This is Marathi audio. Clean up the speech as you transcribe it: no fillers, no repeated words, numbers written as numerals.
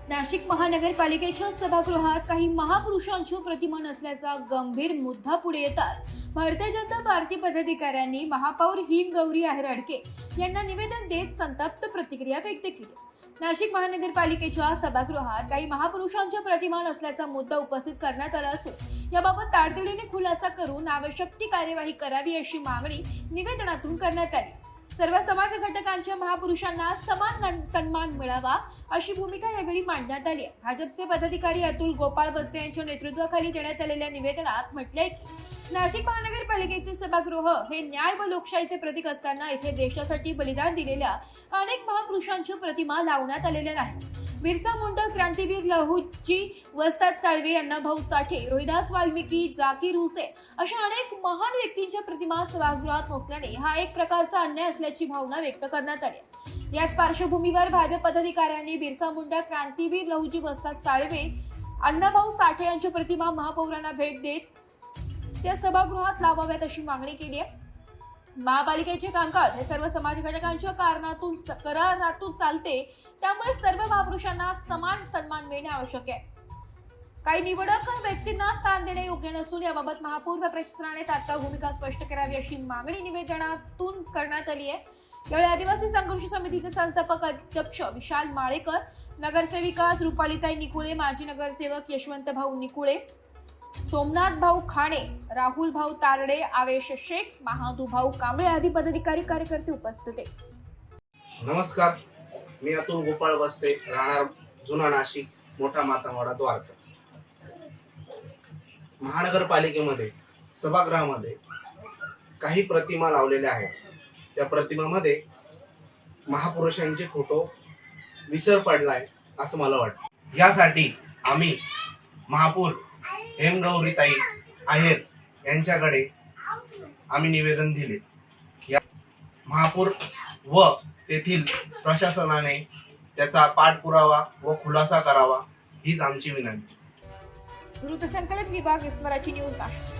नाशिक महानगरपालिकेच्या सभागृहात काही महापुरुषांची प्रतिमा नसल्याचा गंभीर मुद्दा पुढे येताच भारतीय जनता पार्टी पदाधिकाऱ्यांनी महापौर हिमगौरी आहेरडके यांना निवेदन देत संतप्त प्रतिक्रिया व्यक्त केली। नाशिक महानगरपालिकेच्या सभागृहात काही महापुरुषांच्या प्रतिमा नसल्याचा मुद्दा उपस्थित करण्यात आला असून याबाबत तातडीने खुलासा करून आवश्यक ती कार्यवाही करावी अशी मागणी निवेदनातून करण्यात आली। सर्व समाज घटकांच्या महापुरुषांना समान सन्मान मिळावा अशी भूमिका यावेळी मांडण्यात आली। भाजपचे पदाधिकारी अतुल गोपाळ बस्ते यांच्या नेतृत्वाखाली देण्यात आलेल्या निवेदनात म्हटले की नाशिक महानगरपालिकेचे सभागृह हे न्याय व लोकशाहीचे प्रतीक असताना येथे देशासाठी बलिदान दिलेल्या अनेक महापुरुषांच्या प्रतिमा लावण्यात आलेल्या नाहीत। बिरसा मुंडा, क्रांतीवीर लहुजी वस्ताद साळवे, अण्णाभाऊ साठे, रोहिदास वाल्मिकी, जाकीर हुसेन अशा अनेक महान व्यक्तींच्या प्रतिमा सभागृहात नसल्याने हा एक प्रकारचा अन्याय असल्याची भावना व्यक्त करण्यात आली। याच पार्श्वभूमीवर भाजप पदाधिकाऱ्यांनी बिरसा मुंडा, क्रांतीवीर लहुजी वस्ताद साळवे, अण्णाभाऊ साठे यांच्या प्रतिमा महापौरांना भेट देत त्या सभागृहात लावाव्यात अशी मागणी केली आहे। महापालिकेचे कामकाज हे सर्व समाज घटकांच्या करारातून चालते, त्यामुळे सर्व महापुरुषांना समान सन्मान मिळणे आवश्यक आहे। काही निवडक व्यक्तींना स्थान देणे योग्य नसून याबाबत महापौर व प्रशासनाने तात्काळ भूमिका स्पष्ट करावी अशी मागणी निवेदनातून करण्यात आली आहे। यावेळी आदिवासी संघर्ष समितीचे संस्थापक अध्यक्ष विशाल माळेकर, नगरसेविका रुपालीताई निकुळे, माजी नगरसेवक यशवंत भाऊ निकुळे, सोमनाथ भाऊ खाणे, राहुल भाऊ तारडे, आवेश शेख, महादू भाऊ कांबळे आदी पदाधिकारी कार्यकर्ते उपस्थित होते। नमस्कार, मी अतुल गोपाळ बस्ते, राहणार जुना नाशिक, मोठा मातावाडा, द्वारका। महानगरपालिकेमध्ये सभागृहामध्ये काही प्रतिमा लावलेल्या आहेत। त्या प्रतिमामध्ये महापुरुषांचे फोटो विसर पडलाय असं मला वाटतं। यासाठी आम्ही महापौर हिमगौरीताई आहेर यांच्याकडे आम्ही निवेदन दिले। या महापौर व तेथील प्रशासनाने त्याचा पाठपुरावा व खुलासा करावा हीच आमची विनंती। वृत्तसंकलन विभाग, मराठी न्यूज नाशिक।